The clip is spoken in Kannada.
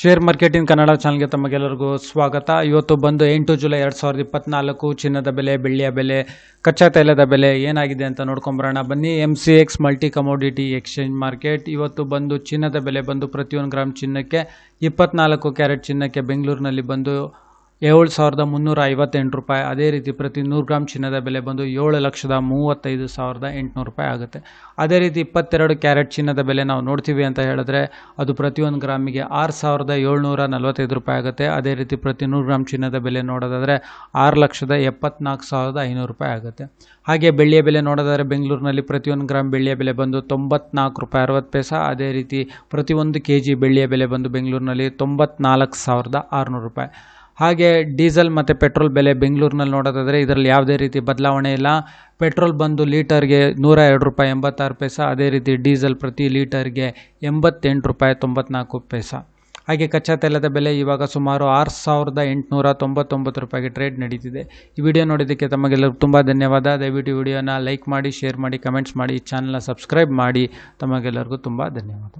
ಶೇರ್ ಮಾರ್ಕೆಟಿಂಗ್ ಕನ್ನಡ ಚಾನಲ್ಗೆ ತಮಗೆಲ್ಲರಿಗೂ ಸ್ವಾಗತ. ಇವತ್ತು ಬಂದು 8 ಜುಲೈ 2024 ಚಿನ್ನದ ಬೆಲೆ, ಬೆಳ್ಳಿಯ ಬೆಲೆ, ಕಚ್ಚಾ ತೈಲದ ಬೆಲೆ ಏನಾಗಿದೆ ಅಂತ ನೋಡ್ಕೊಂಬರೋಣ ಬನ್ನಿ. MCX multi commodity exchange market ಇವತ್ತು ಬಂದು ಚಿನ್ನದ ಬೆಲೆ ಬಂದು ಪ್ರತಿ 1 ಗ್ರಾಮ್ ಚಿನ್ನಕ್ಕೆ 24 ಕ್ಯಾರೆಟ್ ಚಿನ್ನಕ್ಕೆ ಬೆಂಗಳೂರಿನಲ್ಲಿ ಬಂದು 7,358 ರೂಪಾಯಿ. ಅದೇ ರೀತಿ ಪ್ರತಿ 100 ಗ್ರಾಮ್ ಚಿನ್ನದ ಬೆಲೆ ಬಂದು 7,35,800 ರೂಪಾಯಿ ಆಗುತ್ತೆ. ಅದೇ ರೀತಿ 22 ಕ್ಯಾರೆಟ್ ಚಿನ್ನದ ಬೆಲೆ ನಾವು ನೋಡ್ತೀವಿ ಅಂತ ಹೇಳಿದ್ರೆ ಅದು ಪ್ರತಿ 1 ಗ್ರಾಮಿಗೆ 6,745 ರೂಪಾಯಿ ಆಗುತ್ತೆ. ಅದೇ ರೀತಿ ಪ್ರತಿ 100 ಗ್ರಾಮ್ ಚಿನ್ನದ ಬೆಲೆ ನೋಡೋದಾದರೆ 6,74,500 ರೂಪಾಯಿ ಆಗುತ್ತೆ. ಹಾಗೆ ಬೆಳ್ಳಿಯ ಬೆಲೆ ನೋಡೋದಾದರೆ ಬೆಂಗಳೂರಿನಲ್ಲಿ ಪ್ರತಿ 1 ಗ್ರಾಮ್ ಬೆಳ್ಳಿಯ ಬೆಲೆ ಬಂದು 94 ರೂಪಾಯಿ 60 ಪೈಸೆ. ಅದೇ ರೀತಿ ಪ್ರತಿ 1 kg ಬೆಳ್ಳಿಯ ಬೆಲೆ ಬಂದು ಬೆಂಗಳೂರಿನಲ್ಲಿ 94,600 ರೂಪಾಯಿ. ಹಾಗೆ ಡೀಸೆಲ್ ಮತ್ತು ಪೆಟ್ರೋಲ್ ಬೆಲೆ ಬೆಂಗಳೂರಿನಲ್ಲಿ ನೋಡೋದಾದರೆ ಇದರಲ್ಲಿ ಯಾವುದೇ ರೀತಿ ಬದಲಾವಣೆ ಇಲ್ಲ. ಪೆಟ್ರೋಲ್ ಬಂದು ಲೀಟರ್ಗೆ 102 ರೂಪಾಯಿ 86 ಪೈಸೆ. ಅದೇ ರೀತಿ ಡೀಸೆಲ್ ಪ್ರತಿ ಲೀಟರ್ಗೆ 88 ರೂಪಾಯಿ 94 ಪೈಸೆ. ಹಾಗೆ ಕಚ್ಚಾ ತೈಲದ ಬೆಲೆ ಇವಾಗ ಸುಮಾರು 6,899 ರೂಪಾಯಿಗೆ ಟ್ರೇಡ್ ನಡೀತಿದೆ. ಈ ವಿಡಿಯೋ ನೋಡಿದ್ದಕ್ಕೆ ತಮಗೆಲ್ಲರಿಗೂ ತುಂಬ ಧನ್ಯವಾದ. ದಯವಿಟ್ಟು ವಿಡಿಯೋನ ಲೈಕ್ ಮಾಡಿ, ಶೇರ್ ಮಾಡಿ, ಕಮೆಂಟ್ಸ್ ಮಾಡಿ, ಈ ಚಾನಲ್ನ ಸಬ್ಸ್ಕ್ರೈಬ್ ಮಾಡಿ. ತಮಗೆಲ್ಲರಿಗೂ ತುಂಬ ಧನ್ಯವಾದ.